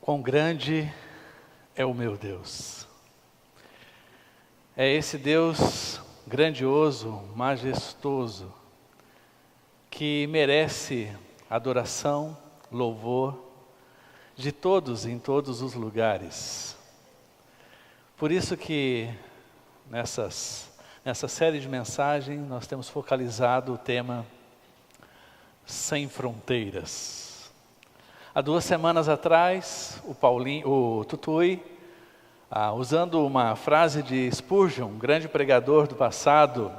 Quão grande é o meu Deus. É esse Deus grandioso, majestoso, que merece adoração, louvor de todos em todos os lugares. Por isso que nessa série de mensagens nós temos focalizado o tema Sem Fronteiras. Há 2 semanas atrás, o Tutui, usando uma frase de Spurgeon, um grande pregador do passado,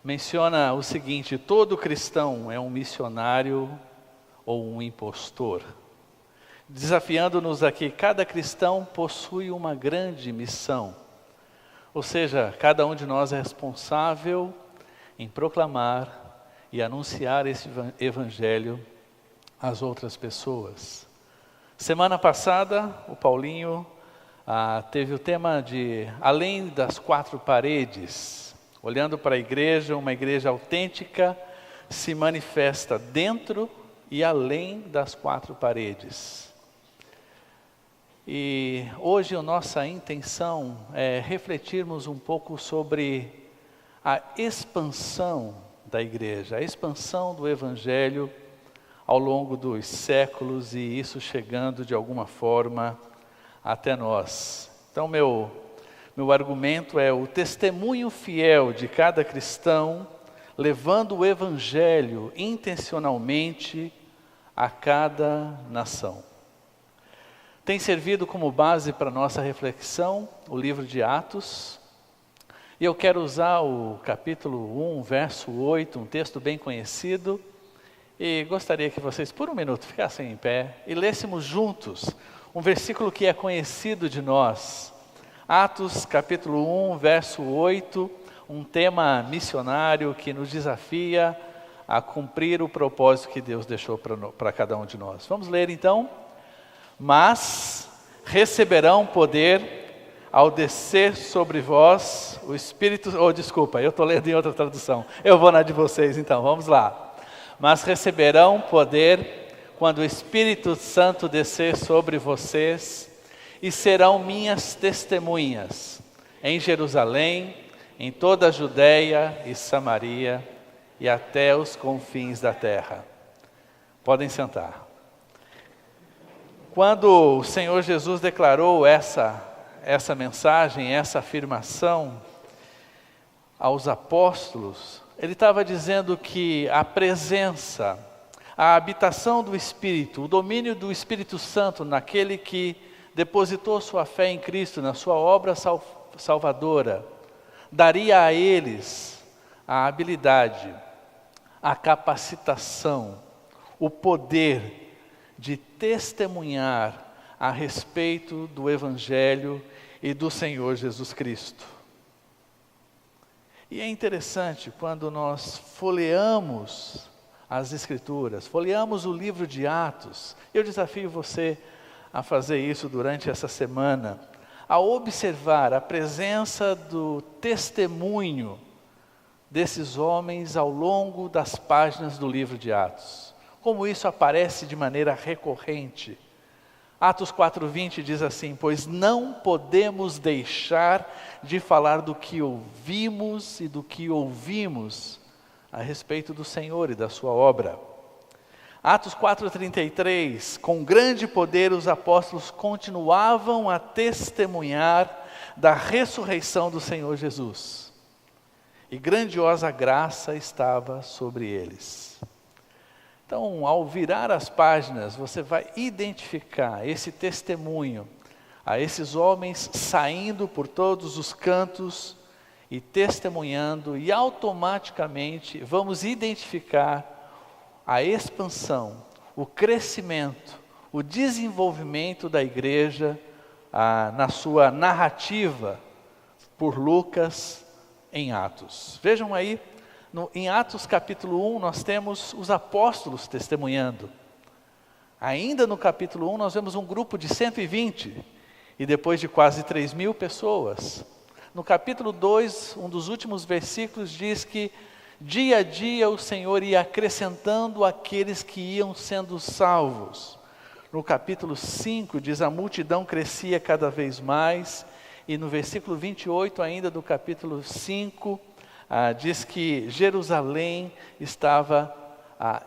menciona o seguinte: todo cristão é um missionário ou um impostor. Desafiando-nos aqui, cada cristão possui uma grande missão. Ou seja, cada um de nós é responsável em proclamar e anunciar esse evangelho às outras pessoas. Semana passada, o Paulinho teve o tema de além das 4 paredes. Olhando para a igreja, uma igreja autêntica se manifesta dentro e além das 4 paredes. E hoje a nossa intenção é refletirmos um pouco sobre a expansão da igreja, a expansão do evangelho ao longo dos séculos e isso chegando de alguma forma até nós. Então meu argumento é o testemunho fiel de cada cristão levando o evangelho intencionalmente a cada nação. Tem servido como base para nossa reflexão o livro de Atos. E eu quero usar o capítulo 1, verso 8, um texto bem conhecido. E gostaria que vocês, por um minuto, ficassem em pé e lêssemos juntos um versículo que é conhecido de nós. Atos, capítulo 1, verso 8, um tema missionário que nos desafia a cumprir o propósito que Deus deixou para cada um de nós. Vamos ler então. Mas receberão poder ao descer sobre vós o Espírito... desculpa, eu estou lendo em outra tradução. Eu vou na de vocês então, vamos lá. Mas receberão poder quando o Espírito Santo descer sobre vocês e serão minhas testemunhas em Jerusalém, em toda a Judeia e Samaria e até os confins da terra. Podem sentar. Quando o Senhor Jesus declarou essa mensagem, essa afirmação aos apóstolos, Ele estava dizendo que a presença, a habitação do Espírito, o domínio do Espírito Santo naquele que depositou sua fé em Cristo, na sua obra salvadora, daria a eles a habilidade, a capacitação, o poder de testemunhar a respeito do Evangelho e do Senhor Jesus Cristo. E é interessante quando nós folheamos as Escrituras, folheamos o livro de Atos. Eu desafio você a fazer isso durante essa semana, a observar a presença do testemunho desses homens ao longo das páginas do livro de Atos. Como isso aparece de maneira recorrente. Atos 4:20 diz assim: pois não podemos deixar de falar do que ouvimos e do que ouvimos a respeito do Senhor e da sua obra. Atos 4:33, com grande poder os apóstolos continuavam a testemunhar da ressurreição do Senhor Jesus. E grandiosa graça estava sobre eles. Então, ao virar as páginas, você vai identificar esse testemunho a esses homens saindo por todos os cantos e testemunhando, e automaticamente vamos identificar a expansão, o crescimento, o desenvolvimento da igreja na sua narrativa por Lucas em Atos. Vejam aí. Em Atos capítulo 1 nós temos os apóstolos testemunhando. Ainda no capítulo 1 nós vemos um grupo de 120 e depois de quase 3.000 pessoas. No capítulo 2, um dos últimos versículos diz que dia a dia o Senhor ia acrescentando aqueles que iam sendo salvos. No capítulo 5 diz: a multidão crescia cada vez mais. E no versículo 28 ainda do capítulo 5, diz que Jerusalém estava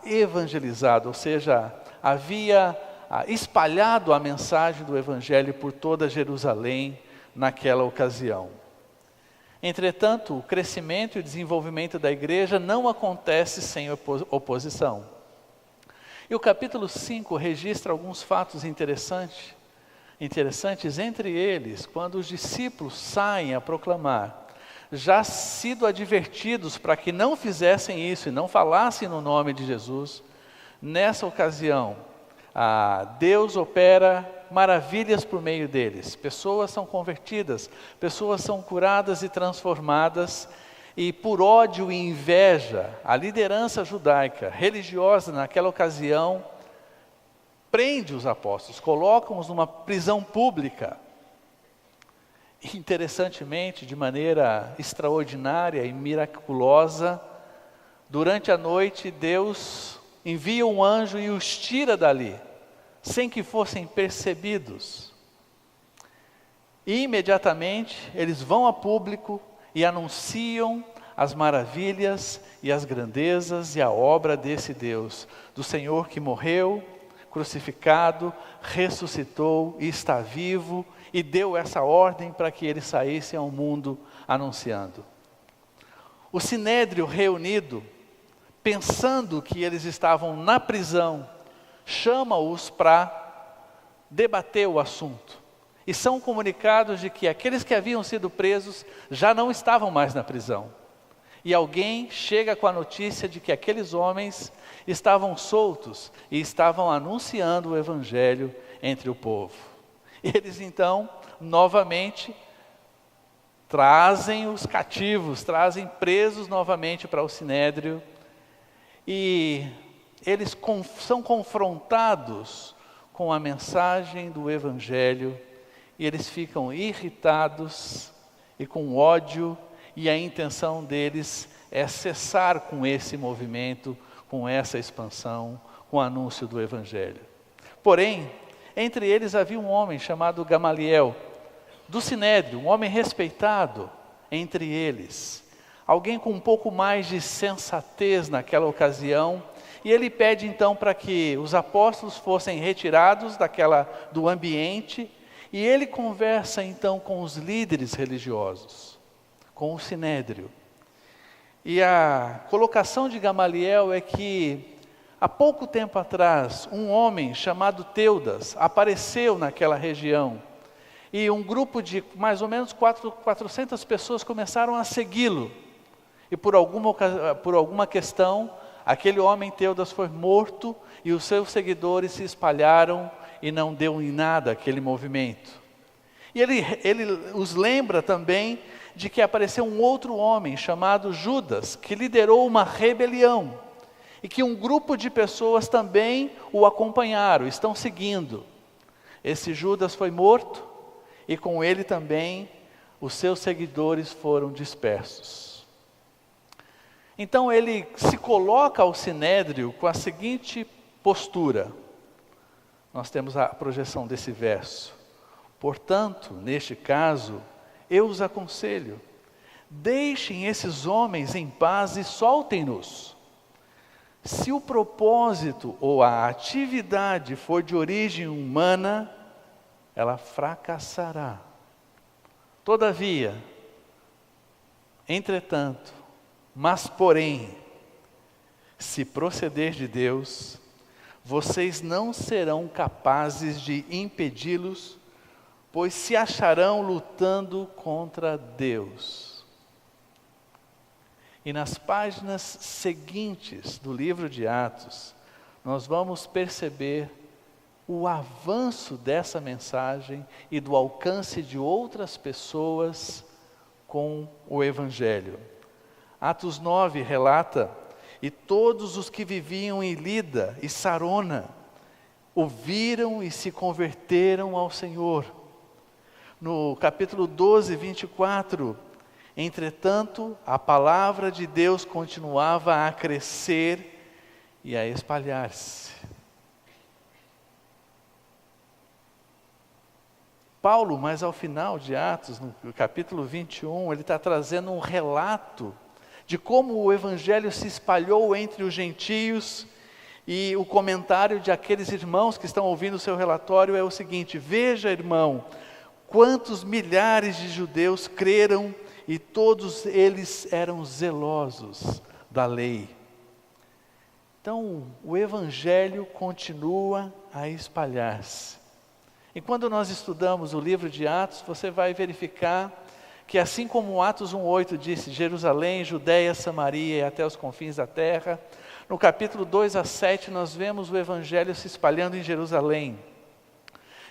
evangelizado, ou seja, havia espalhado a mensagem do Evangelho por toda Jerusalém naquela ocasião. Entretanto, o crescimento e o desenvolvimento da igreja não acontece sem oposição. E o capítulo 5 registra alguns fatos interessantes, entre eles, quando os discípulos saem a proclamar, já sido advertidos para que não fizessem isso e não falassem no nome de Jesus. Nessa ocasião, Deus opera maravilhas por meio deles. Pessoas são convertidas, pessoas são curadas e transformadas, e por ódio e inveja, a liderança judaica, religiosa naquela ocasião, prende os apóstolos, colocam-os numa prisão pública. Interessantemente, de maneira extraordinária e miraculosa, durante a noite Deus envia um anjo e os tira dali, sem que fossem percebidos. E imediatamente eles vão a público e anunciam as maravilhas e as grandezas e a obra desse Deus, do Senhor que morreu, crucificado, ressuscitou e está vivo, e deu essa ordem para que eles saíssem ao mundo anunciando. O sinédrio reunido, pensando que eles estavam na prisão, chama-os para debater o assunto. E são comunicados de que aqueles que haviam sido presos já não estavam mais na prisão. E alguém chega com a notícia de que aqueles homens estavam soltos e estavam anunciando o Evangelho entre o povo. Eles então, novamente, trazem os cativos, trazem presos novamente para o sinédrio, e eles são confrontados com a mensagem do Evangelho, e eles ficam irritados e com ódio, e a intenção deles é cessar com esse movimento, com essa expansão, com o anúncio do Evangelho. Porém, entre eles havia um homem chamado Gamaliel, do sinédrio, um homem respeitado entre eles, alguém com um pouco mais de sensatez naquela ocasião, e ele pede então para que os apóstolos fossem retirados do ambiente, e ele conversa então com os líderes religiosos, com o sinédrio. E a colocação de Gamaliel é que, há pouco tempo atrás, um homem chamado Teudas apareceu naquela região, e um grupo de mais ou menos 400 pessoas começaram a segui-lo, e por alguma questão, aquele homem Teudas foi morto, e os seus seguidores se espalharam, e não deu em nada aquele movimento. E ele os lembra também de que apareceu um outro homem chamado Judas, que liderou uma rebelião, e que um grupo de pessoas também o acompanharam, estão seguindo. Esse Judas foi morto, e com ele também os seus seguidores foram dispersos. Então ele se coloca ao sinédrio com a seguinte postura. Nós temos a projeção desse verso. Portanto, neste caso, eu os aconselho, deixem esses homens em paz e soltem-nos. Se o propósito ou a atividade for de origem humana, ela fracassará. Todavia, entretanto, mas porém, se proceder de Deus, vocês não serão capazes de impedi-los, pois se acharão lutando contra Deus. E nas páginas seguintes do livro de Atos, nós vamos perceber o avanço dessa mensagem e do alcance de outras pessoas com o Evangelho. Atos 9 relata: e todos os que viviam em Lida e Sarona ouviram e se converteram ao Senhor. No capítulo 12, 24, entretanto, a palavra de Deus continuava a crescer e a espalhar-se. Paulo, mas ao final de Atos, no capítulo 21, ele está trazendo um relato de como o evangelho se espalhou entre os gentios, e o comentário de aqueles irmãos que estão ouvindo o seu relatório é o seguinte: veja, irmão, quantos milhares de judeus creram e todos eles eram zelosos da lei. Então, o evangelho continua a espalhar-se. E quando nós estudamos o livro de Atos, você vai verificar que assim como Atos 1:8 disse, Jerusalém, Judeia, Samaria e até os confins da terra, no capítulo 2-7 nós vemos o evangelho se espalhando em Jerusalém.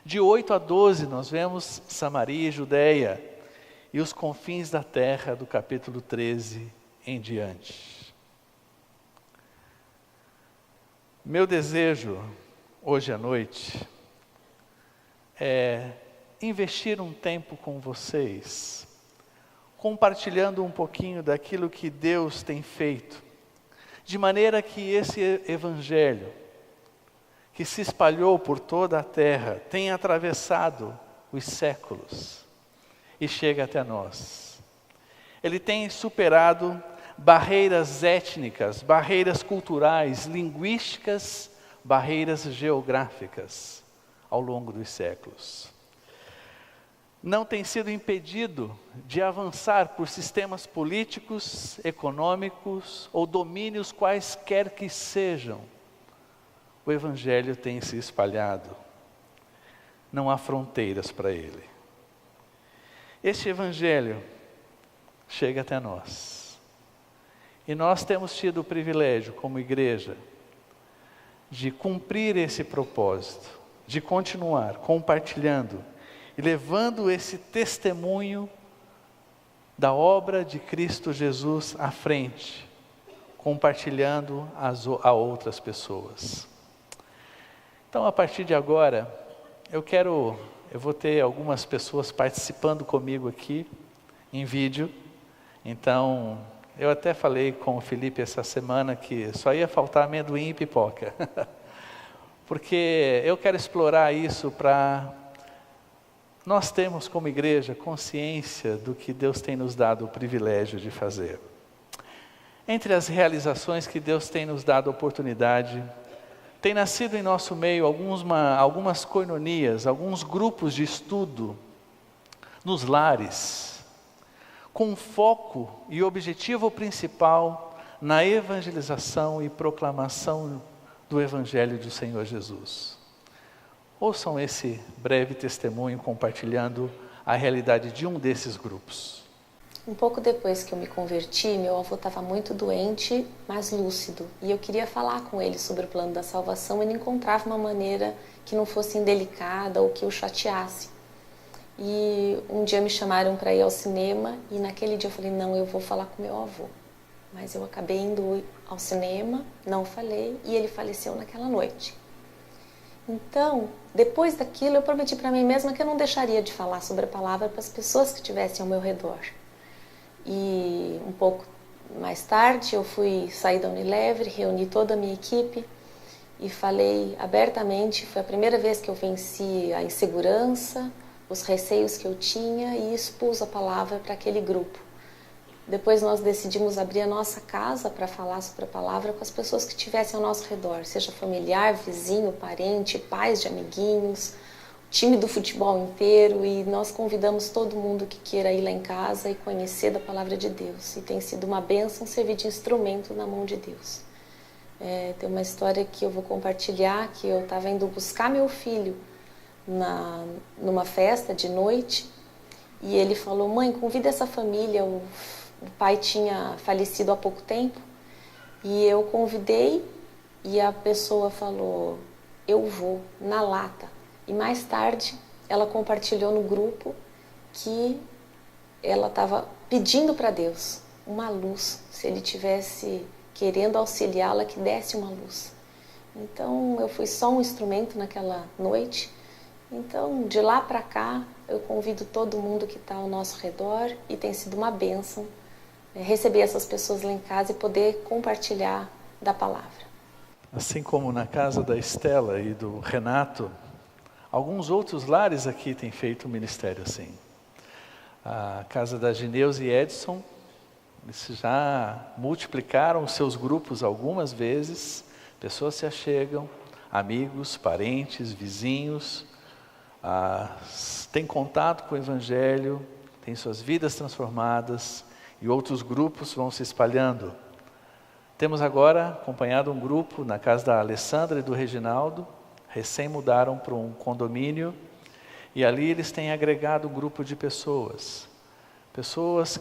De 8 a 12 nós vemos Samaria e Judeia, e os confins da terra do capítulo 13 em diante. Meu desejo hoje à noite é investir um tempo com vocês, compartilhando um pouquinho daquilo que Deus tem feito, de maneira que esse evangelho, que se espalhou por toda a terra, tenha atravessado os séculos e chega até nós. Ele tem superado barreiras étnicas, barreiras culturais, linguísticas, barreiras geográficas ao longo dos séculos. Não tem sido impedido de avançar por sistemas políticos, econômicos ou domínios quaisquer que sejam. O evangelho tem se espalhado. Não há fronteiras para ele. Este evangelho chega até nós. E nós temos tido o privilégio, como igreja, de cumprir esse propósito, de continuar compartilhando e levando esse testemunho da obra de Cristo Jesus à frente, compartilhando a outras pessoas. Então, a partir de agora, eu vou ter algumas pessoas participando comigo aqui, em vídeo. Então, eu até falei com o Felipe essa semana que só ia faltar amendoim e pipoca. Porque eu quero explorar isso para nós termos como igreja consciência do que Deus tem nos dado o privilégio de fazer. Entre as realizações que Deus tem nos dado a oportunidade, tem nascido em nosso meio algumas koinonias, alguns grupos de estudo nos lares, com foco e objetivo principal na evangelização e proclamação do Evangelho do Senhor Jesus. Ouçam esse breve testemunho compartilhando a realidade de um desses grupos. Um pouco depois que eu me converti, meu avô estava muito doente, mas lúcido. E eu queria falar com ele sobre o plano da salvação e não encontrava uma maneira que não fosse indelicada ou que o chateasse. E um dia me chamaram para ir ao cinema e naquele dia eu falei, não, eu vou falar com meu avô. Mas eu acabei indo ao cinema, não falei, e ele faleceu naquela noite. Então, depois daquilo, eu prometi para mim mesma que eu não deixaria de falar sobre a palavra para as pessoas que estivessem ao meu redor. E um pouco mais tarde, eu sair da Unilever, reuni toda a minha equipe e falei abertamente. Foi a primeira vez que eu venci a insegurança, os receios que eu tinha e expus a palavra para aquele grupo. Depois nós decidimos abrir a nossa casa para falar sobre a palavra com as pessoas que estivessem ao nosso redor, seja familiar, vizinho, parente, pais de amiguinhos, time do futebol inteiro, e nós convidamos todo mundo que queira ir lá em casa e conhecer da palavra de Deus. E tem sido uma bênção servir de instrumento na mão de Deus. Tem uma história que eu vou compartilhar, que eu estava indo buscar meu filho numa festa de noite, e ele falou, mãe, convida essa família, o pai tinha falecido há pouco tempo, e eu convidei, e a pessoa falou, eu vou, na lata. E mais tarde, ela compartilhou no grupo que ela estava pedindo para Deus uma luz, se ele tivesse querendo auxiliá-la, que desse uma luz. Então, eu fui só um instrumento naquela noite. Então, de lá para cá, eu convido todo mundo que está ao nosso redor, e tem sido uma bênção receber essas pessoas lá em casa e poder compartilhar da palavra. Assim como na casa da Estela e do Renato, Alguns outros lares aqui têm feito um ministério assim. A casa da Gineus e Edson, eles já multiplicaram os seus grupos algumas vezes, pessoas se achegam, amigos, parentes, vizinhos, têm contato com o Evangelho, têm suas vidas transformadas e outros grupos vão se espalhando. Temos agora acompanhado um grupo na casa da Alessandra e do Reginaldo, recém mudaram para um condomínio e ali eles têm agregado um grupo de pessoas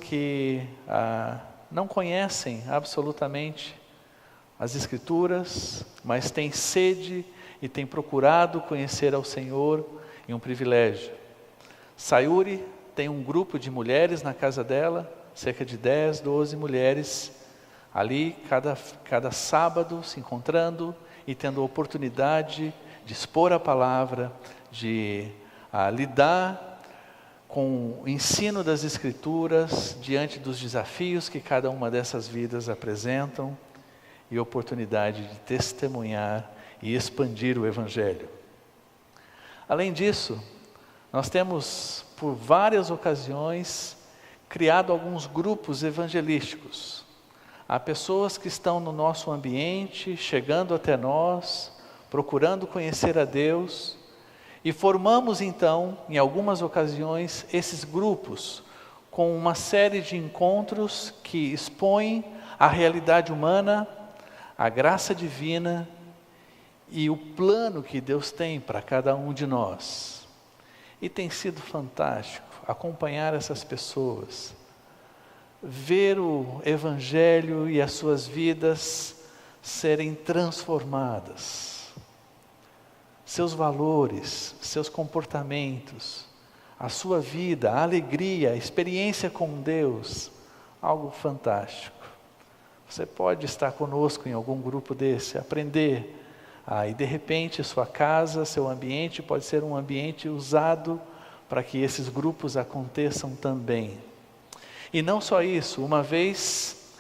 que não conhecem absolutamente as Escrituras, mas têm sede e têm procurado conhecer ao Senhor em um privilégio. Sayuri tem um grupo de mulheres na casa dela, cerca de 10, 12 mulheres, ali cada sábado se encontrando e tendo a oportunidade de expor a palavra, de lidar com o ensino das Escrituras diante dos desafios que cada uma dessas vidas apresentam e oportunidade de testemunhar e expandir o Evangelho. Além disso, nós temos por várias ocasiões criado alguns grupos evangelísticos. Há pessoas que estão no nosso ambiente, chegando até nós, procurando conhecer a Deus, e formamos então, em algumas ocasiões, esses grupos com uma série de encontros que expõem a realidade humana, a graça divina e o plano que Deus tem para cada um de nós. E tem sido fantástico acompanhar essas pessoas, ver o Evangelho e as suas vidas serem transformadas. Seus valores, seus comportamentos, a sua vida, a alegria, a experiência com Deus, algo fantástico. Você pode estar conosco em algum grupo desse, aprender, e de repente sua casa, seu ambiente pode ser um ambiente usado para que esses grupos aconteçam também. E não só isso, uma vez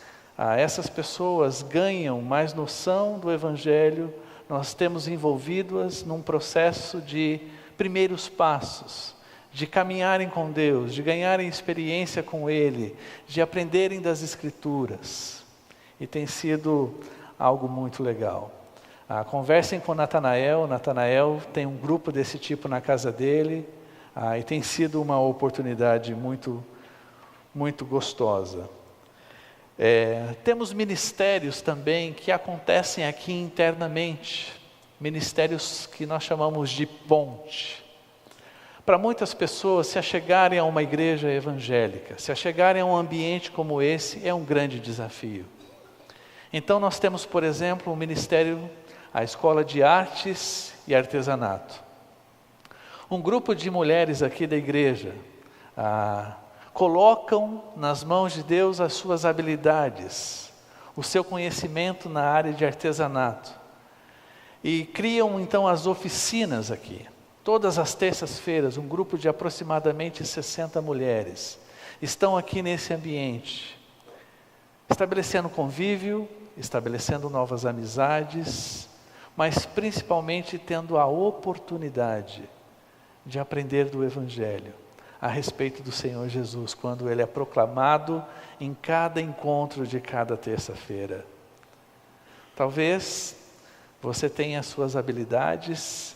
essas pessoas ganham mais noção do Evangelho, nós temos envolvidas num processo de primeiros passos, de caminharem com Deus, de ganharem experiência com Ele, de aprenderem das Escrituras. E tem sido algo muito legal. Conversem com Natanael tem um grupo desse tipo na casa dele, e tem sido uma oportunidade muito, muito gostosa. Temos ministérios também que acontecem aqui internamente, ministérios que nós chamamos de ponte. Para muitas pessoas, se achegarem a uma igreja evangélica, se achegarem a um ambiente como esse, é um grande desafio. Então nós temos, por exemplo, um ministério, a Escola de Artes e Artesanato. Um grupo de mulheres aqui da igreja colocam nas mãos de Deus as suas habilidades, o seu conhecimento na área de artesanato. E criam então as oficinas aqui. Todas as terças-feiras, um grupo de aproximadamente 60 mulheres estão aqui nesse ambiente, estabelecendo convívio, estabelecendo novas amizades, mas principalmente tendo a oportunidade de aprender do Evangelho a respeito do Senhor Jesus, quando Ele é proclamado em cada encontro de cada terça-feira. Talvez você tenha as suas habilidades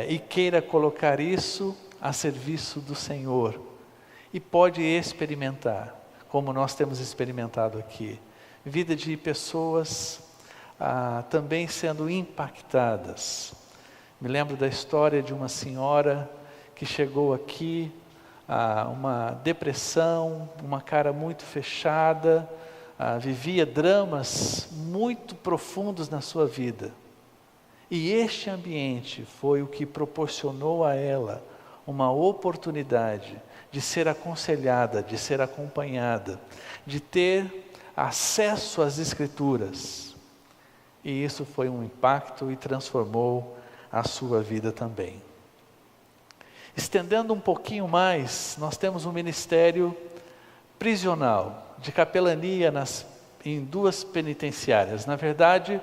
e queira colocar isso a serviço do Senhor. E pode experimentar, como nós temos experimentado aqui, vida de pessoas também sendo impactadas. Me lembro da história de uma senhora que chegou aqui, uma depressão, uma cara muito fechada, vivia dramas muito profundos na sua vida. E este ambiente foi o que proporcionou a ela uma oportunidade de ser aconselhada, de ser acompanhada, de ter acesso às Escrituras. E isso foi um impacto e transformou a sua vida também. Estendendo um pouquinho mais, nós temos um ministério prisional, de capelania em 2 penitenciárias. Na verdade,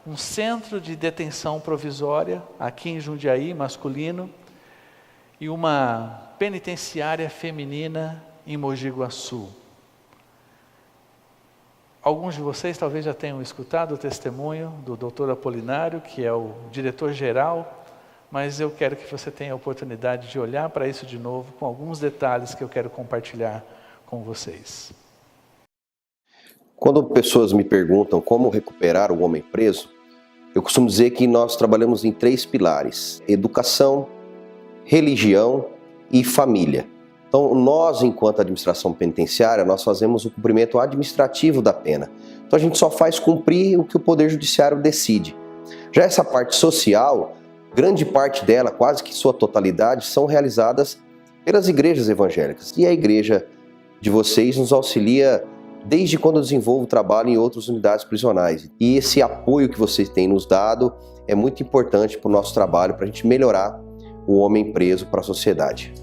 um centro de detenção provisória, aqui em Jundiaí, masculino, e uma penitenciária feminina em Mogi Guaçu. Alguns de vocês talvez já tenham escutado o testemunho do Dr. Apolinário, que é o diretor-geral, mas eu quero que você tenha a oportunidade de olhar para isso de novo, com alguns detalhes que eu quero compartilhar com vocês. Quando pessoas me perguntam como recuperar o homem preso, eu costumo dizer que nós trabalhamos em 3 pilares: educação, religião e família. Então, nós, enquanto administração penitenciária, nós fazemos o cumprimento administrativo da pena. Então, a gente só faz cumprir o que o Poder Judiciário decide. Já essa parte social, grande parte dela, quase que sua totalidade, são realizadas pelas igrejas evangélicas. E a igreja de vocês nos auxilia desde quando eu desenvolvo trabalho em outras unidades prisionais. E esse apoio que vocês têm nos dado é muito importante para o nosso trabalho, para a gente melhorar o homem preso para a sociedade.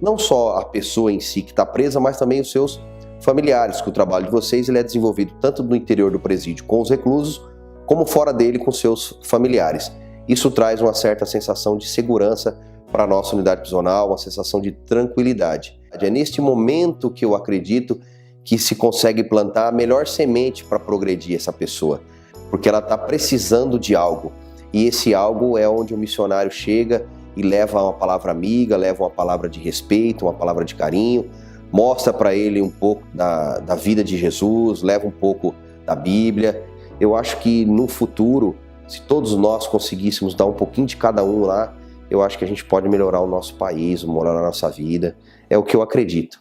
Não só a pessoa em si que está presa, mas também os seus familiares, que o trabalho de vocês ele é desenvolvido tanto no interior do presídio com os reclusos, como fora dele com seus familiares. Isso traz uma certa sensação de segurança para a nossa unidade prisional, uma sensação de tranquilidade. É neste momento que eu acredito que se consegue plantar a melhor semente para progredir essa pessoa, porque ela está precisando de algo, e esse algo é onde o missionário chega e leva uma palavra amiga, leva uma palavra de respeito, uma palavra de carinho, mostra para ele um pouco da vida de Jesus, leva um pouco da Bíblia. Eu acho que no futuro, se todos nós conseguíssemos dar um pouquinho de cada um lá, eu acho que a gente pode melhorar o nosso país, melhorar a nossa vida. É o que eu acredito.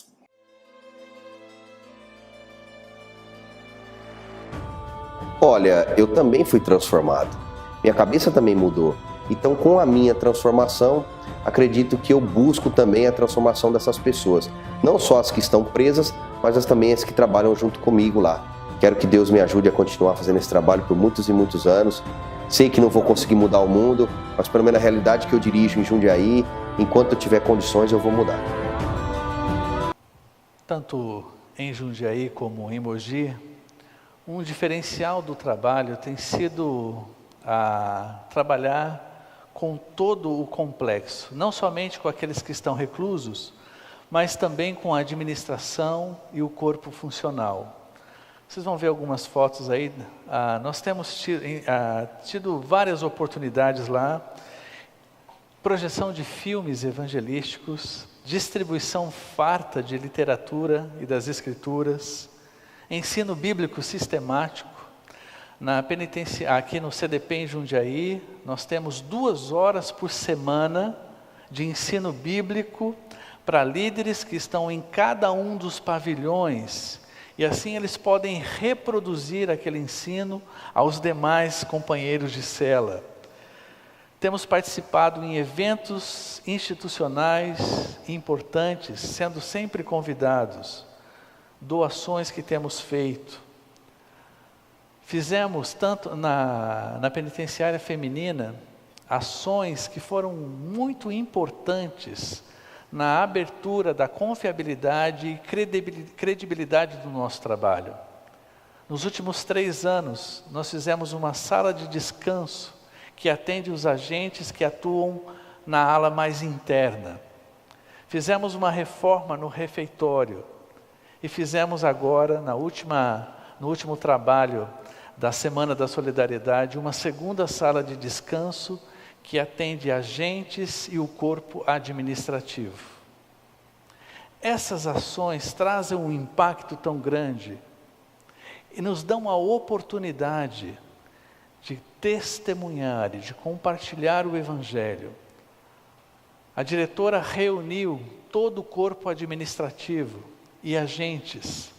Olha, eu também fui transformado. Minha cabeça também mudou. Então, com a minha transformação, acredito que eu busco também a transformação dessas pessoas. Não só as que estão presas, mas também as que trabalham junto comigo lá. Quero que Deus me ajude a continuar fazendo esse trabalho por muitos e muitos anos. Sei que não vou conseguir mudar o mundo, mas pelo menos a realidade que eu dirijo em Jundiaí, enquanto eu tiver condições, eu vou mudar. Tanto em Jundiaí como em Mogi, um diferencial do trabalho tem sido trabalhar com todo o complexo, não somente com aqueles que estão reclusos, mas também com a administração e o corpo funcional. Vocês vão ver algumas fotos aí. Nós temos tido várias oportunidades lá, projeção de filmes evangelísticos, distribuição farta de literatura e das escrituras, ensino bíblico sistemático. Na penitência, aqui no CDP em Jundiaí, nós temos 2 horas por semana de ensino bíblico para líderes que estão em cada um dos pavilhões, e assim eles podem reproduzir aquele ensino aos demais companheiros de cela. Temos participado em eventos institucionais importantes, sendo sempre convidados, doações que temos feito. Fizemos, tanto na penitenciária feminina, ações que foram muito importantes na abertura da confiabilidade e credibilidade do nosso trabalho. Nos últimos 3 anos, nós fizemos uma sala de descanso que atende os agentes que atuam na ala mais interna. Fizemos uma reforma no refeitório e fizemos agora, no último trabalho da Semana da Solidariedade, uma segunda sala de descanso que atende agentes e o corpo administrativo. Essas ações trazem um impacto tão grande e nos dão a oportunidade de testemunhar e de compartilhar o Evangelho. A diretora reuniu todo o corpo administrativo e agentes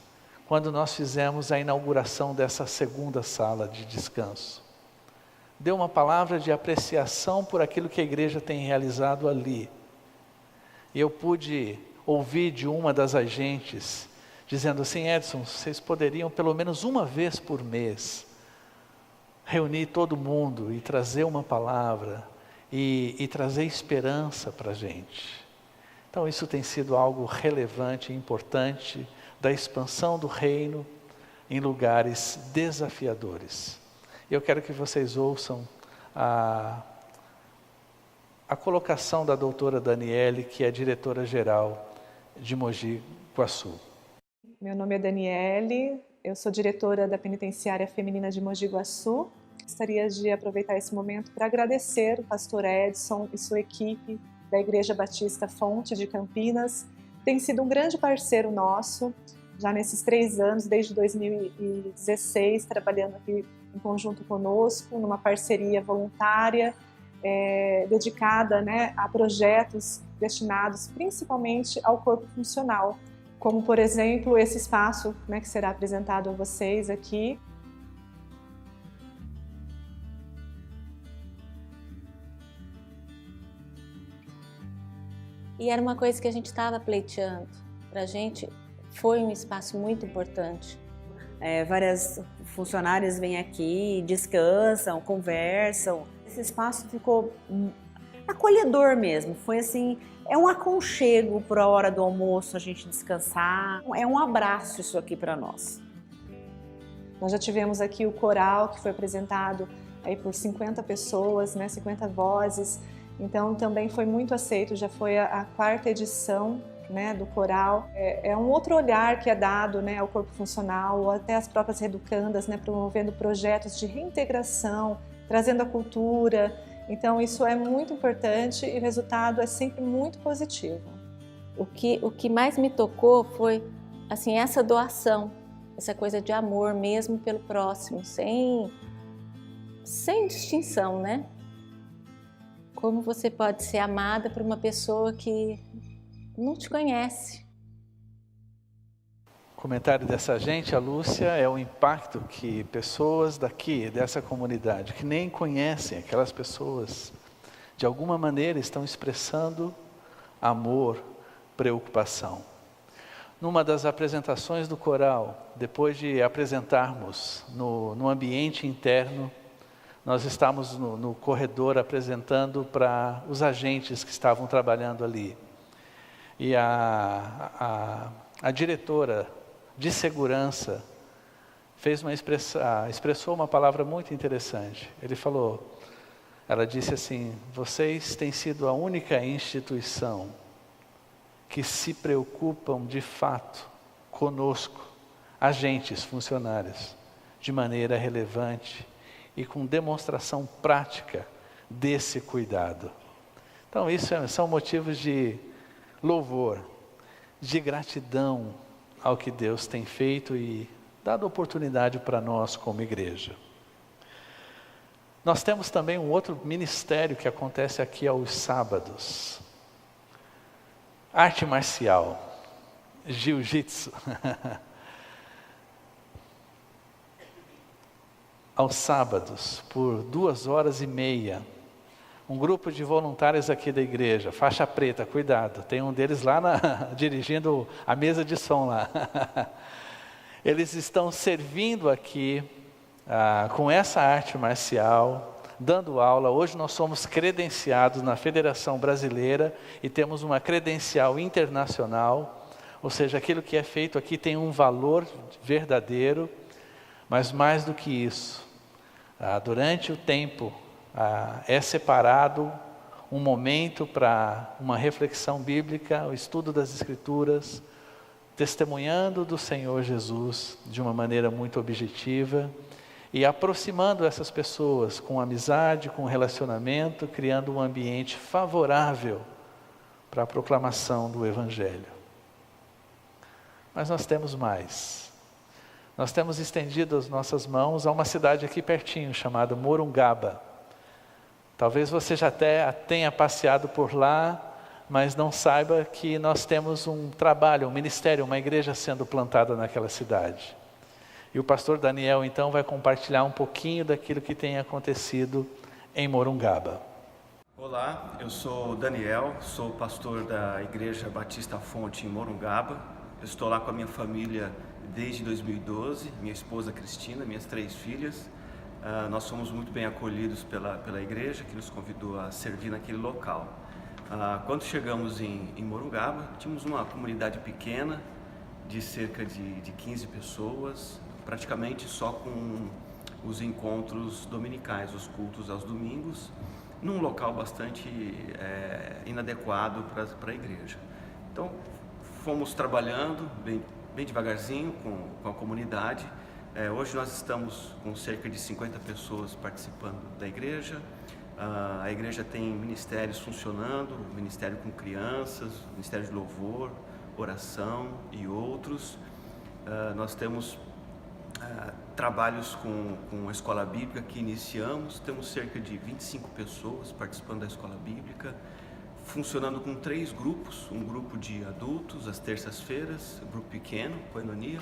quando nós fizemos a inauguração dessa segunda sala de descanso. Deu uma palavra de apreciação por aquilo que a igreja tem realizado ali. E eu pude ouvir de uma das agentes, dizendo assim: Edson, vocês poderiam pelo menos uma vez por mês reunir todo mundo e trazer uma palavra e trazer esperança para a gente. Então isso tem sido algo relevante e importante da expansão do reino em lugares desafiadores. E eu quero que vocês ouçam a colocação da doutora Daniele, que é diretora-geral de Mogi Guaçu. Meu nome é Daniele, eu sou diretora da Penitenciária Feminina de Mogi Guaçu. Gostaria de aproveitar esse momento para agradecer o pastor Edson e sua equipe da Igreja Batista Fonte de Campinas. Tem sido um grande parceiro nosso, já nesses 3 anos, desde 2016, trabalhando aqui em conjunto conosco, numa parceria voluntária, dedicada, né, a projetos destinados principalmente ao corpo funcional, como, por exemplo, esse espaço, né, que será apresentado a vocês aqui. E era uma coisa que a gente estava pleiteando. Para a gente foi um espaço muito importante. Várias funcionárias vêm aqui, descansam, conversam. Esse espaço ficou acolhedor mesmo. Foi assim, é um aconchego para a hora do almoço, a gente descansar. É um abraço isso aqui para nós. Nós já tivemos aqui o coral, que foi apresentado aí por 50 pessoas, né, 50 vozes. Então também foi muito aceito, já foi a 4ª edição, né, do coral. É um outro olhar que é dado, né, ao corpo funcional, ou até as próprias reeducandas, né, promovendo projetos de reintegração, trazendo a cultura. Então isso é muito importante e o resultado é sempre muito positivo. O que mais me tocou foi assim, essa doação, essa coisa de amor mesmo pelo próximo, sem distinção, né? Como você pode ser amada por uma pessoa que não te conhece. O comentário dessa gente, a Lúcia, é o impacto que pessoas daqui, dessa comunidade, que nem conhecem aquelas pessoas, de alguma maneira estão expressando amor, preocupação. Numa das apresentações do coral, depois de apresentarmos no ambiente interno, nós estávamos no corredor apresentando para os agentes que estavam trabalhando ali. E a diretora de segurança expressou uma palavra muito interessante. Ela disse assim: vocês têm sido a única instituição que se preocupam de fato conosco, agentes, funcionários, de maneira relevante e com demonstração prática desse cuidado. Então isso são motivos de louvor, de gratidão ao que Deus tem feito e dado oportunidade para nós como igreja. Nós temos também um outro ministério que acontece aqui aos sábados. Arte marcial, jiu-jitsu. Aos sábados, por 2h30, um grupo de voluntários aqui da igreja, faixa preta, cuidado, tem um deles lá dirigindo a mesa de som lá. Eles estão servindo aqui com essa arte marcial, dando aula. Hoje nós somos credenciados na Federação Brasileira e temos uma credencial internacional, ou seja, aquilo que é feito aqui tem um valor verdadeiro, mas mais do que isso, durante o tempo é separado um momento para uma reflexão bíblica, o estudo das Escrituras, testemunhando do Senhor Jesus de uma maneira muito objetiva e aproximando essas pessoas com amizade, com relacionamento, criando um ambiente favorável para a proclamação do Evangelho. Mas nós temos mais. Nós temos estendido as nossas mãos a uma cidade aqui pertinho, chamada Morungaba. Talvez você já até tenha passeado por lá, mas não saiba que nós temos um trabalho, um ministério, uma igreja sendo plantada naquela cidade. E o pastor Daniel então vai compartilhar um pouquinho daquilo que tem acontecido em Morungaba. Olá, eu sou Daniel, sou pastor da Igreja Batista Fonte em Morungaba. Eu estou lá com a minha família desde 2012, minha esposa Cristina, minhas 3 filhas. Nós fomos muito bem acolhidos pela igreja, que nos convidou a servir naquele local. Quando chegamos em Morungaba, tínhamos uma comunidade pequena, de cerca de 15 pessoas, praticamente só com os encontros dominicais, os cultos aos domingos, num local bastante inadequado para a igreja. Então, fomos trabalhando bem devagarzinho com a comunidade. Hoje nós estamos com cerca de 50 pessoas participando da igreja. A igreja tem ministérios funcionando, ministério com crianças, ministério de louvor, oração e outros. Nós temos trabalhos com a escola bíblica que iniciamos, temos cerca de 25 pessoas participando da escola bíblica, funcionando com 3 grupos, um grupo de adultos às terças-feiras, um grupo pequeno, Koinonia,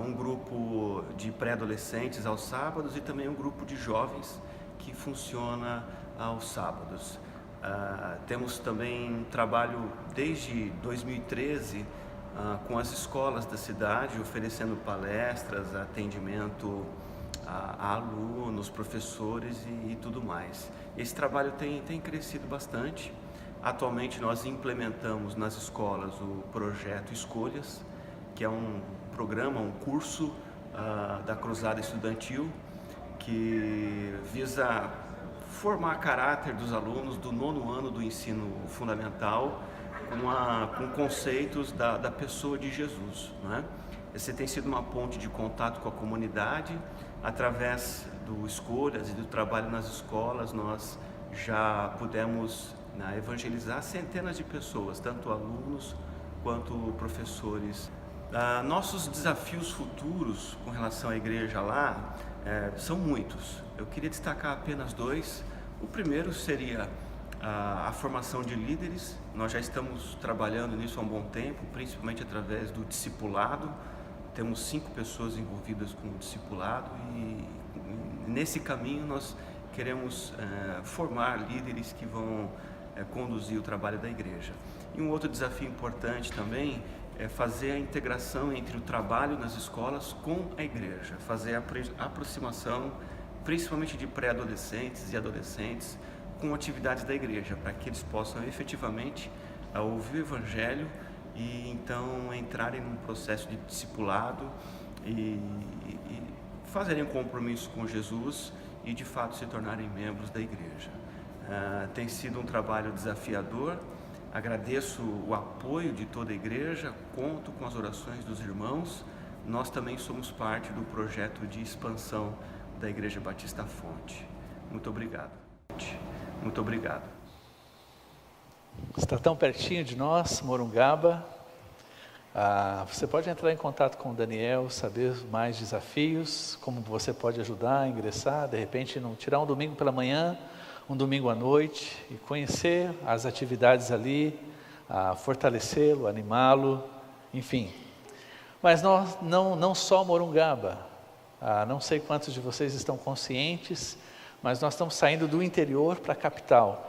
um grupo de pré-adolescentes aos sábados e também um grupo de jovens que funciona aos sábados. Temos também um trabalho desde 2013 com as escolas da cidade, oferecendo palestras, atendimento a alunos, professores e tudo mais. Esse trabalho tem crescido bastante. Atualmente nós implementamos nas escolas o projeto Escolhas, que é um programa, um curso da Cruzada Estudantil, que visa formar caráter dos alunos do 9º ano do ensino fundamental com conceitos da pessoa de Jesus, não é? Esse tem sido uma ponte de contato com a comunidade. Através do Escolhas e do trabalho nas escolas, nós já pudemos evangelizar centenas de pessoas, tanto alunos quanto professores. Nossos desafios futuros com relação à igreja lá são muitos. Eu queria destacar apenas 2. O primeiro seria a formação de líderes. Nós já estamos trabalhando nisso há um bom tempo, principalmente através do discipulado. Temos 5 pessoas envolvidas com o discipulado e nesse caminho nós queremos formar líderes que vão conduzir o trabalho da igreja. E um outro desafio importante também é fazer a integração entre o trabalho nas escolas com a igreja, fazer a aproximação, principalmente de pré-adolescentes e adolescentes, com atividades da igreja, para que eles possam efetivamente ouvir o Evangelho e então entrarem num processo de discipulado e fazerem um compromisso com Jesus e de fato se tornarem membros da igreja. Tem sido um trabalho desafiador. Agradeço o apoio de toda a igreja, conto com as orações dos irmãos. Nós também somos parte do projeto de expansão da Igreja Batista Fonte. Muito obrigado. Muito obrigado. Está tão pertinho de nós, Morungaba. Você pode entrar em contato com o Daniel, saber mais desafios, como você pode ajudar a ingressar, de repente tirar um domingo pela manhã, um domingo à noite e conhecer as atividades ali, fortalecê-lo, animá-lo, enfim. Mas nós, não só Morungaba, não sei quantos de vocês estão conscientes, mas nós estamos saindo do interior para a capital.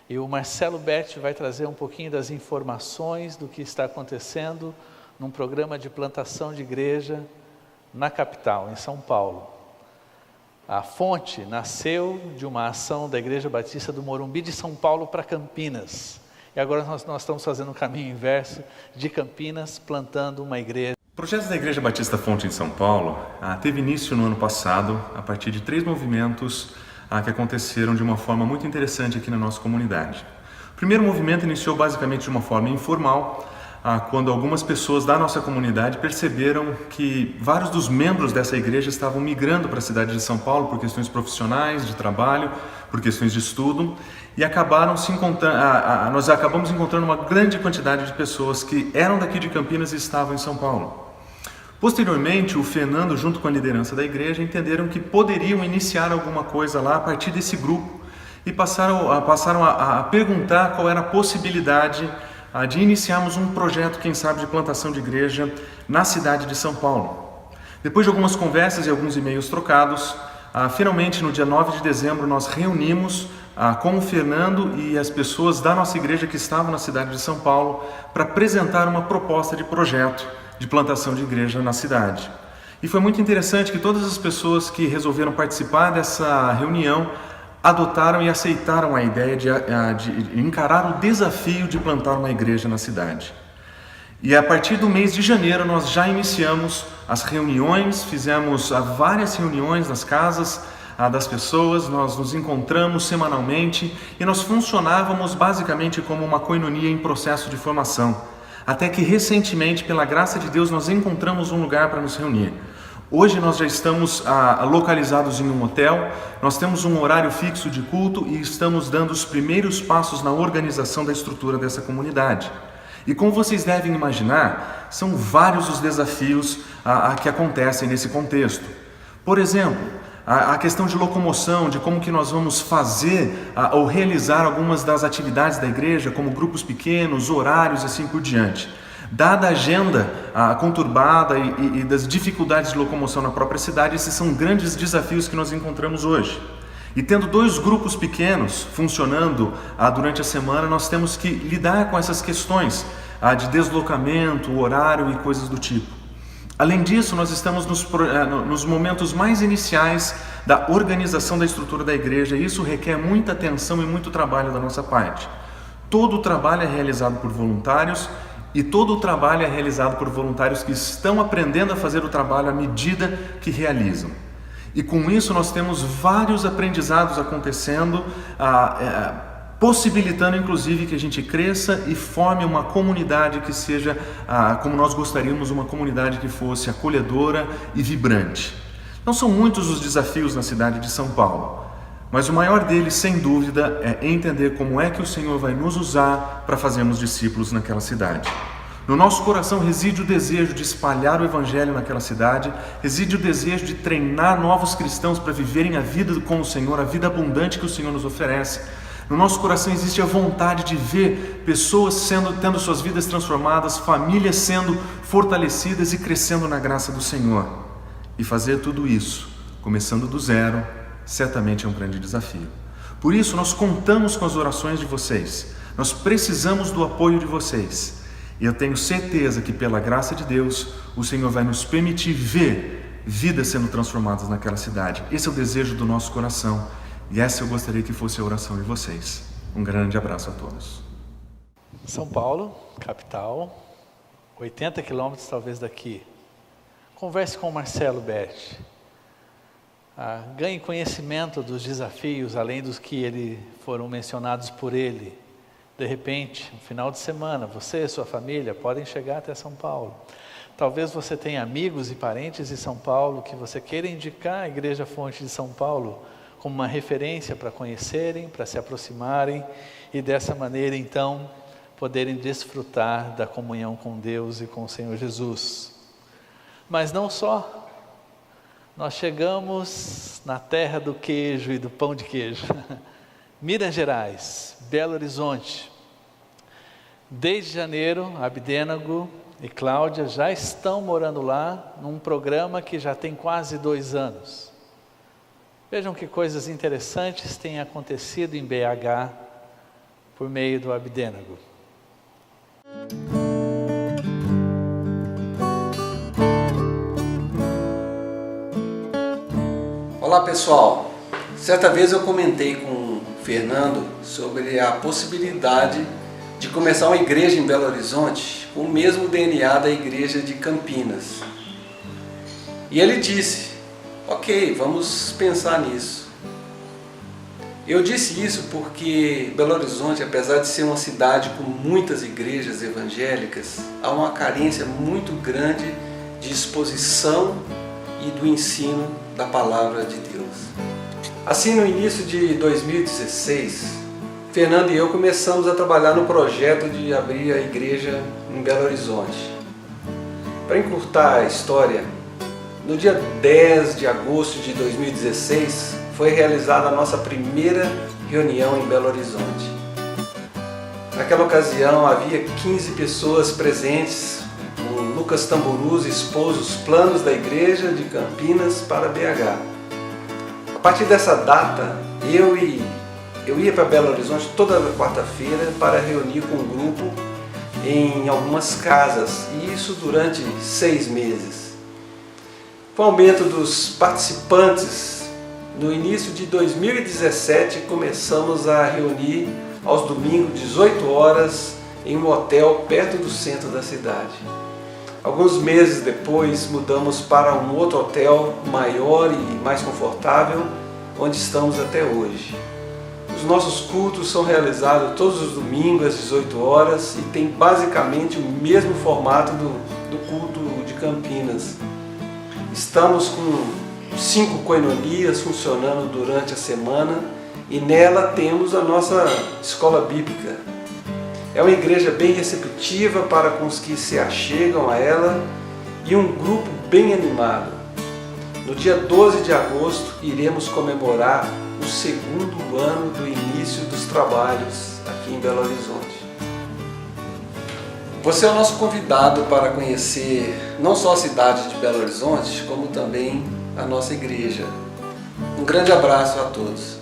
E o Marcelo Berti vai trazer um pouquinho das informações do que está acontecendo num programa de plantação de igreja na capital, em São Paulo. A Fonte nasceu de uma ação da Igreja Batista do Morumbi de São Paulo para Campinas. E agora nós estamos fazendo um caminho inverso de Campinas, plantando uma igreja. O projeto da Igreja Batista Fonte em São Paulo teve início no ano passado, a partir de 3 movimentos que aconteceram de uma forma muito interessante aqui na nossa comunidade. O primeiro movimento iniciou basicamente de uma forma informal, quando algumas pessoas da nossa comunidade perceberam que vários dos membros dessa igreja estavam migrando para a cidade de São Paulo por questões profissionais, de trabalho, por questões de estudo, e nós acabamos encontrando uma grande quantidade de pessoas que eram daqui de Campinas e estavam em São Paulo. Posteriormente, o Fernando, junto com a liderança da igreja, entenderam que poderiam iniciar alguma coisa lá a partir desse grupo e passaram a perguntar qual era a possibilidade de iniciarmos um projeto, quem sabe, de plantação de igreja na cidade de São Paulo. Depois de algumas conversas e alguns e-mails trocados, finalmente no dia 9 de dezembro nós reunimos com o Fernando e as pessoas da nossa igreja que estavam na cidade de São Paulo para apresentar uma proposta de projeto de plantação de igreja na cidade. E foi muito interessante que todas as pessoas que resolveram participar dessa reunião adotaram e aceitaram a ideia de encarar o desafio de plantar uma igreja na cidade. E a partir do mês de janeiro nós já iniciamos as reuniões, fizemos várias reuniões nas casas das pessoas, nós nos encontramos semanalmente e nós funcionávamos basicamente como uma coinonia em processo de formação. Até que recentemente, pela graça de Deus, nós encontramos um lugar para nos reunir. Hoje nós já estamos localizados em um hotel, nós temos um horário fixo de culto e estamos dando os primeiros passos na organização da estrutura dessa comunidade. E como vocês devem imaginar, são vários os desafios que acontecem nesse contexto. Por exemplo, a questão de locomoção, de como que nós vamos fazer ou realizar algumas das atividades da igreja, como grupos pequenos, horários e assim por diante. Dada a agenda conturbada e das dificuldades de locomoção na própria cidade, esses são grandes desafios que nós encontramos hoje. E tendo 2 grupos pequenos funcionando durante a semana, nós temos que lidar com essas questões de deslocamento, horário e coisas do tipo. Além disso, nós estamos nos momentos mais iniciais da organização da estrutura da igreja e isso requer muita atenção e muito trabalho da nossa parte. Todo o trabalho é realizado por voluntários e todo o trabalho é realizado por voluntários que estão aprendendo a fazer o trabalho à medida que realizam. E com isso nós temos vários aprendizados acontecendo, possibilitando inclusive que a gente cresça e forme uma comunidade que seja, como nós gostaríamos, uma comunidade que fosse acolhedora e vibrante. Não são muitos os desafios na cidade de São Paulo, mas o maior deles, sem dúvida, é entender como é que o Senhor vai nos usar para fazermos discípulos naquela cidade. No nosso coração reside o desejo de espalhar o Evangelho naquela cidade, reside o desejo de treinar novos cristãos para viverem a vida com o Senhor, a vida abundante que o Senhor nos oferece. No nosso coração existe a vontade de ver pessoas tendo suas vidas transformadas, famílias sendo fortalecidas e crescendo na graça do Senhor. E fazer tudo isso, começando do zero, certamente é um grande desafio. Por isso, nós contamos com as orações de vocês. Nós precisamos do apoio de vocês. E eu tenho certeza que, pela graça de Deus, o Senhor vai nos permitir ver vidas sendo transformadas naquela cidade. Esse é o desejo do nosso coração. E essa eu gostaria que fosse a oração de vocês. Um grande abraço a todos. São Paulo, capital, 80 quilômetros talvez daqui. Converse com o Marcelo Berti. Ganhe conhecimento dos desafios, além dos que foram mencionados por ele. De repente, no final de semana, você e sua família podem chegar até São Paulo. Talvez você tenha amigos e parentes de São Paulo que você queira indicar a Igreja Fonte de São Paulo como uma referência para conhecerem, para se aproximarem e dessa maneira então poderem desfrutar da comunhão com Deus e com o Senhor Jesus. Mas não só, nós chegamos na terra do queijo e do pão de queijo, Minas Gerais, Belo Horizonte. Desde janeiro, Abdênago e Cláudia já estão morando lá, num programa que já tem quase 2 anos. Vejam que coisas interessantes têm acontecido em BH por meio do Abdênago. Olá pessoal, certa vez eu comentei com o Fernando sobre a possibilidade de começar uma igreja em Belo Horizonte com o mesmo DNA da igreja de Campinas. E ele disse, ok, vamos pensar nisso. Eu disse isso porque Belo Horizonte, apesar de ser uma cidade com muitas igrejas evangélicas, há uma carência muito grande de exposição e do ensino da palavra de Deus. Assim, no início de 2016, Fernando e eu começamos a trabalhar no projeto de abrir a igreja em Belo Horizonte. Para encurtar a história, no dia 10 de agosto de 2016, foi realizada a nossa primeira reunião em Belo Horizonte. Naquela ocasião havia 15 pessoas presentes. O Lucas Tamburuz expôs os planos da igreja de Campinas para BH. A partir dessa data, eu ia para Belo Horizonte toda quarta-feira para reunir com um grupo em algumas casas, e isso durante 6 meses. Com o aumento dos participantes, no início de 2017 começamos a reunir aos domingos, 18 horas, em um hotel perto do centro da cidade. Alguns meses depois, mudamos para um outro hotel maior e mais confortável, onde estamos até hoje. Os nossos cultos são realizados todos os domingos às 18 horas e tem basicamente o mesmo formato do culto de Campinas. Estamos com 5 coinonias funcionando durante a semana e nela temos a nossa escola bíblica. É uma igreja bem receptiva para com os que se achegam a ela e um grupo bem animado. No dia 12 de agosto iremos comemorar o 2º ano do início dos trabalhos aqui em Belo Horizonte. Você é o nosso convidado para conhecer não só a cidade de Belo Horizonte, como também a nossa igreja. Um grande abraço a todos.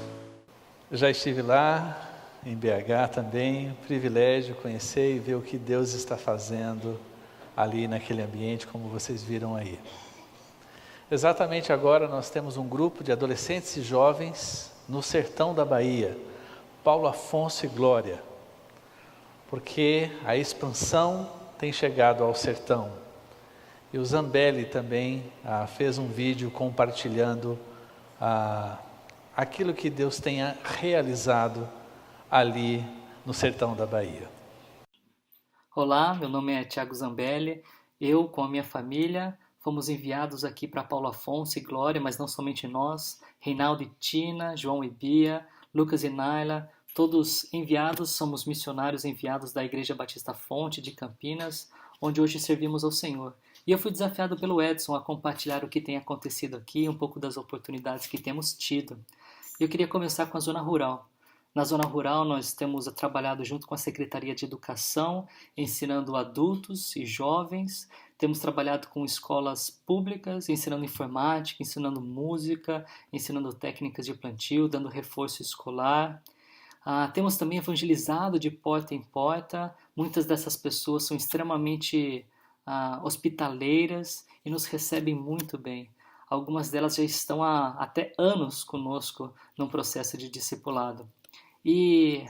Já estive lá em BH também, privilégio conhecer e ver o que Deus está fazendo ali naquele ambiente, como vocês viram aí. Exatamente agora nós temos um grupo de adolescentes e jovens no sertão da Bahia, Paulo Afonso e Glória, porque a expansão tem chegado ao sertão. E o Zambelli também fez um vídeo compartilhando aquilo que Deus tenha realizado ali no sertão da Bahia. Olá, meu nome é Thiago Zambelli. Eu, com a minha família, fomos enviados aqui para Paulo Afonso e Glória, mas não somente nós, Reinaldo e Tina, João e Bia, Lucas e Naila, todos enviados, somos missionários enviados da Igreja Batista Fonte de Campinas, onde hoje servimos ao Senhor. E eu fui desafiado pelo Edson a compartilhar o que tem acontecido aqui, um pouco das oportunidades que temos tido. Eu queria começar com a zona rural. Na zona rural, nós temos trabalhado junto com a Secretaria de Educação, ensinando adultos e jovens. Temos trabalhado com escolas públicas, ensinando informática, ensinando música, ensinando técnicas de plantio, dando reforço escolar. Temos também evangelizado de porta em porta. Muitas dessas pessoas são extremamente hospitaleiras e nos recebem muito bem. Algumas delas já estão há até anos conosco num processo de discipulado. E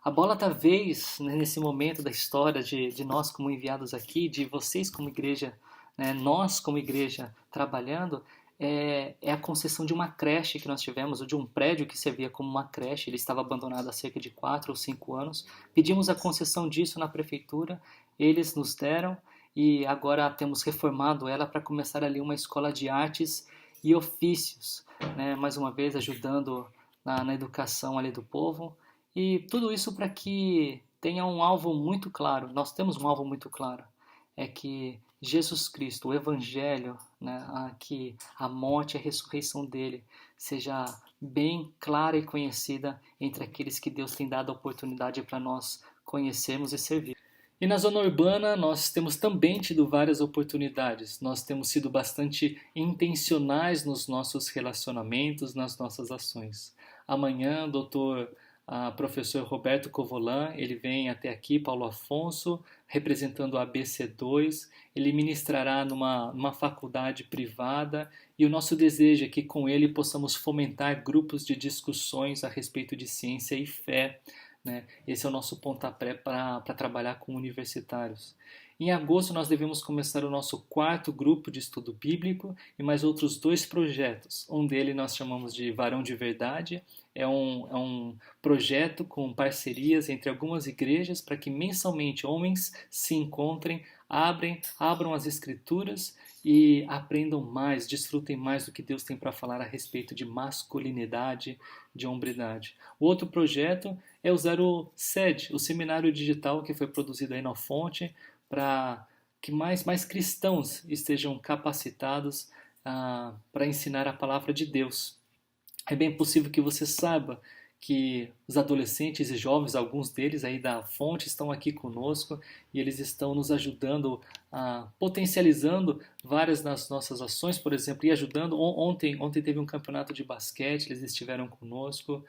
a bola da vez, nesse momento da história de nós como enviados aqui, de vocês como igreja, né, nós como igreja trabalhando, é a concessão de uma creche que nós tivemos, ou de um prédio que servia como uma creche. Ele estava abandonado há cerca de 4 ou 5 anos. Pedimos a concessão disso na prefeitura, eles nos deram e agora temos reformado ela para começar ali uma escola de artes e ofícios, né, mais uma vez ajudando na educação ali do povo. E tudo isso para que tenha um alvo muito claro. Nós temos um alvo muito claro. É que Jesus Cristo, o Evangelho, né, que a morte e a ressurreição dele seja bem clara e conhecida entre aqueles que Deus tem dado a oportunidade para nós conhecermos e servir. E na zona urbana nós temos também tido várias oportunidades. Nós temos sido bastante intencionais nos nossos relacionamentos, nas nossas ações. Amanhã, professor Roberto Covolan, ele vem até aqui, Paulo Afonso, representando a ABC2, ele ministrará numa faculdade privada e o nosso desejo é que com ele possamos fomentar grupos de discussões a respeito de ciência e fé, né? Esse é o nosso pontapé para trabalhar com universitários. Em agosto nós devemos começar o nosso 4º grupo de estudo bíblico e mais outros 2 projetos. Um deles nós chamamos de Varão de Verdade. É um projeto com parcerias entre algumas igrejas para que mensalmente homens se encontrem, abram as escrituras e aprendam mais, desfrutem mais do que Deus tem para falar a respeito de masculinidade, de hombridade. O outro projeto é usar o SED, o Seminário Digital que foi produzido aí na Fonte, para que mais cristãos estejam capacitados para ensinar a palavra de Deus. É bem possível que você saiba que os adolescentes e jovens, alguns deles aí da Fonte, estão aqui conosco e eles estão nos ajudando, potencializando várias das nossas ações, por exemplo, e ajudando. Ontem teve um campeonato de basquete, eles estiveram conosco.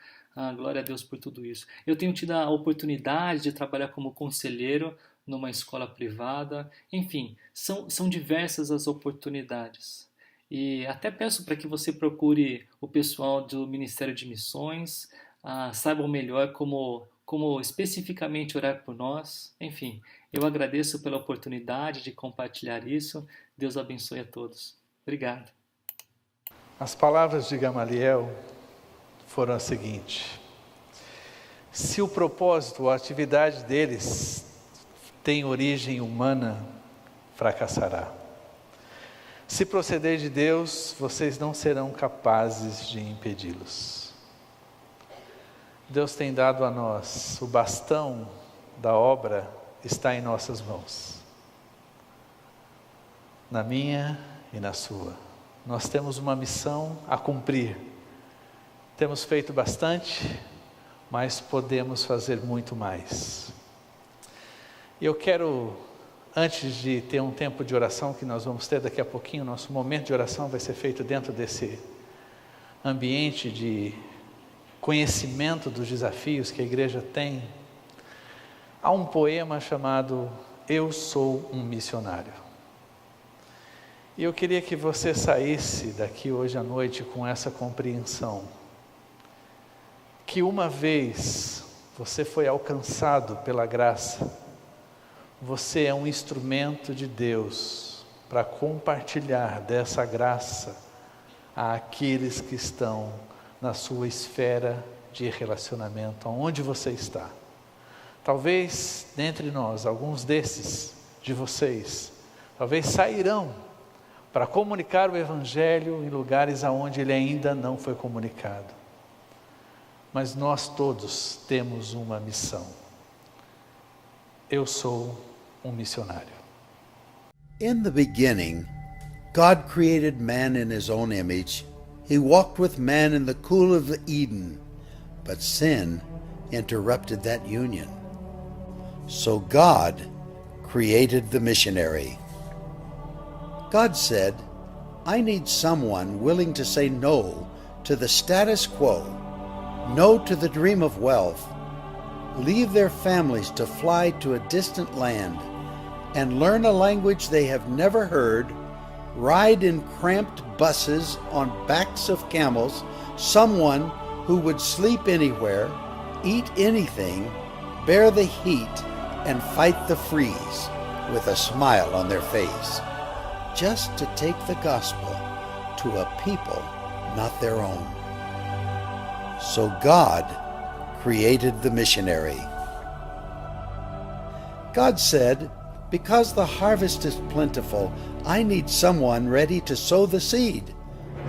Glória a Deus por tudo isso. Eu tenho tido a oportunidade de trabalhar como conselheiro numa escola privada. Enfim, são diversas as oportunidades. E até peço para que você procure o pessoal do Ministério de Missões, saibam melhor como como especificamente orar por nós. Enfim, eu agradeço pela oportunidade de compartilhar isso. Deus abençoe a todos. Obrigado. As palavras de Gamaliel foram as seguintes: se o propósito, a atividade deles tem origem humana, fracassará. Se proceder de Deus, vocês não serão capazes de impedi-los. Deus tem dado a nós, o bastão da obra está em nossas mãos, na minha e na sua. Nós temos uma missão a cumprir. Temos feito bastante, mas podemos fazer muito mais. E eu quero, antes de ter um tempo de oração, que nós vamos ter daqui a pouquinho, nosso momento de oração vai ser feito dentro desse ambiente de conhecimento dos desafios que a igreja tem. Há um poema chamado Eu Sou um Missionário. E eu queria que você saísse daqui hoje à noite com essa compreensão, que uma vez você foi alcançado pela graça, você é um instrumento de Deus para compartilhar dessa graça àqueles que estão na sua esfera de relacionamento, onde você está. Talvez, dentre nós, alguns desses de vocês, talvez sairão para comunicar o Evangelho em lugares aonde ele ainda não foi comunicado. Mas nós todos temos uma missão. Eu sou um missionário. In the beginning, God created man in his own image. He walked with man in the cool of Eden, but sin interrupted that union. So God created the missionary. God said, I need someone willing to say no to the status quo, no to the dream of wealth, leave their families to fly to a distant land, and learn a language they have never heard, ride in cramped buses on backs of camels, someone who would sleep anywhere, eat anything, bear the heat, and fight the freeze with a smile on their face, just to take the gospel to a people not their own. So God created the missionary. God said, because the harvest is plentiful, I need someone ready to sow the seed,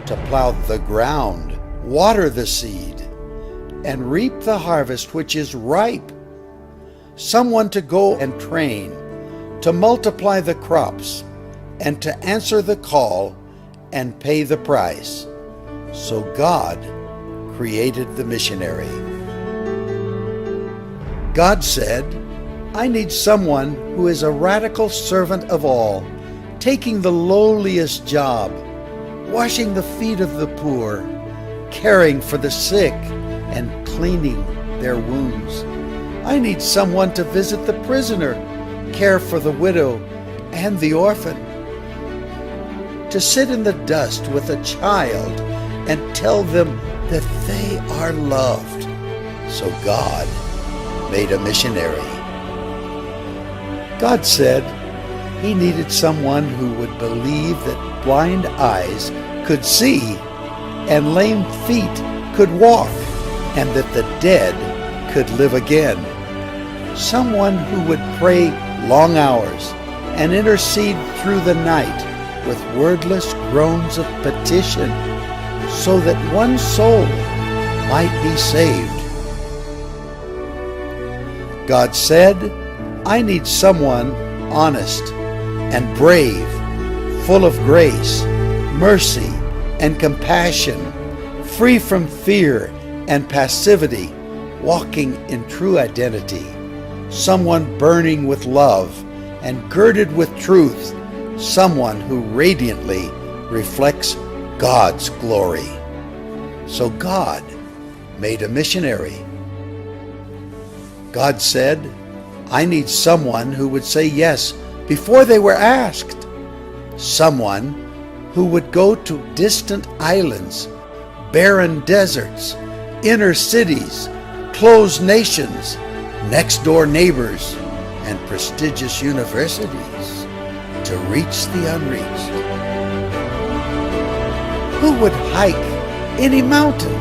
to plow the ground, water the seed, and reap the harvest which is ripe. Someone to go and train, to multiply the crops, and to answer the call and pay the price. So God created the missionary. God said, I need someone who is a radical servant of all, taking the lowliest job, washing the feet of the poor, caring for the sick, and cleaning their wounds. I need someone to visit the prisoner, care for the widow and the orphan, to sit in the dust with a child and tell them that they are loved. So God made a missionary. God said he needed someone who would believe that blind eyes could see and lame feet could walk and that the dead could live again. Someone who would pray long hours and intercede through the night with wordless groans of petition so that one soul might be saved. God said, I need someone honest and brave, full of grace, mercy, and compassion, free from fear and passivity, walking in true identity, someone burning with love and girded with truth, someone who radiantly reflects God's glory. So God made a missionary. God said, I need someone who would say yes before they were asked, someone who would go to distant islands, barren deserts, inner cities, closed nations, next-door neighbors, and prestigious universities to reach the unreached. Who would hike any mountain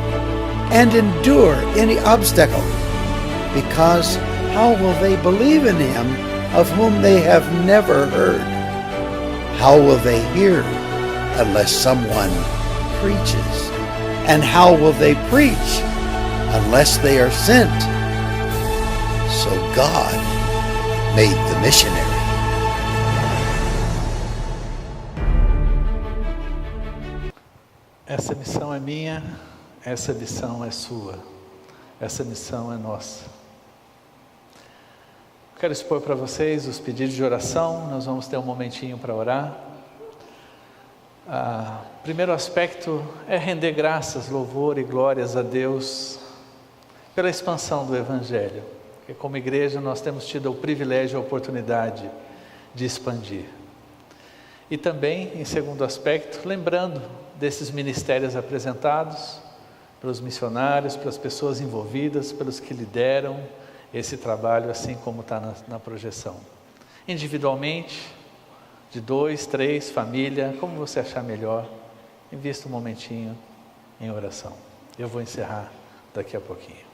and endure any obstacle? Because how will they believe in him of whom they have never heard? How will they hear unless someone preaches? And how will they preach unless they are sent? So God made the missionary. Essa missão é minha, essa missão é sua, essa missão é nossa. Quero expor para vocês os pedidos de oração, nós vamos ter um momentinho para orar. Primeiro aspecto é render graças, louvor e glórias a Deus pela expansão do Evangelho, porque como igreja nós temos tido o privilégio e a oportunidade de expandir. E também, em segundo aspecto, lembrando desses ministérios apresentados, pelos missionários, pelas pessoas envolvidas, pelos que lideram esse trabalho, assim como está na projeção. Individualmente, de 2, 3, família, como você achar melhor, invista um momentinho em oração. Eu vou encerrar daqui a pouquinho.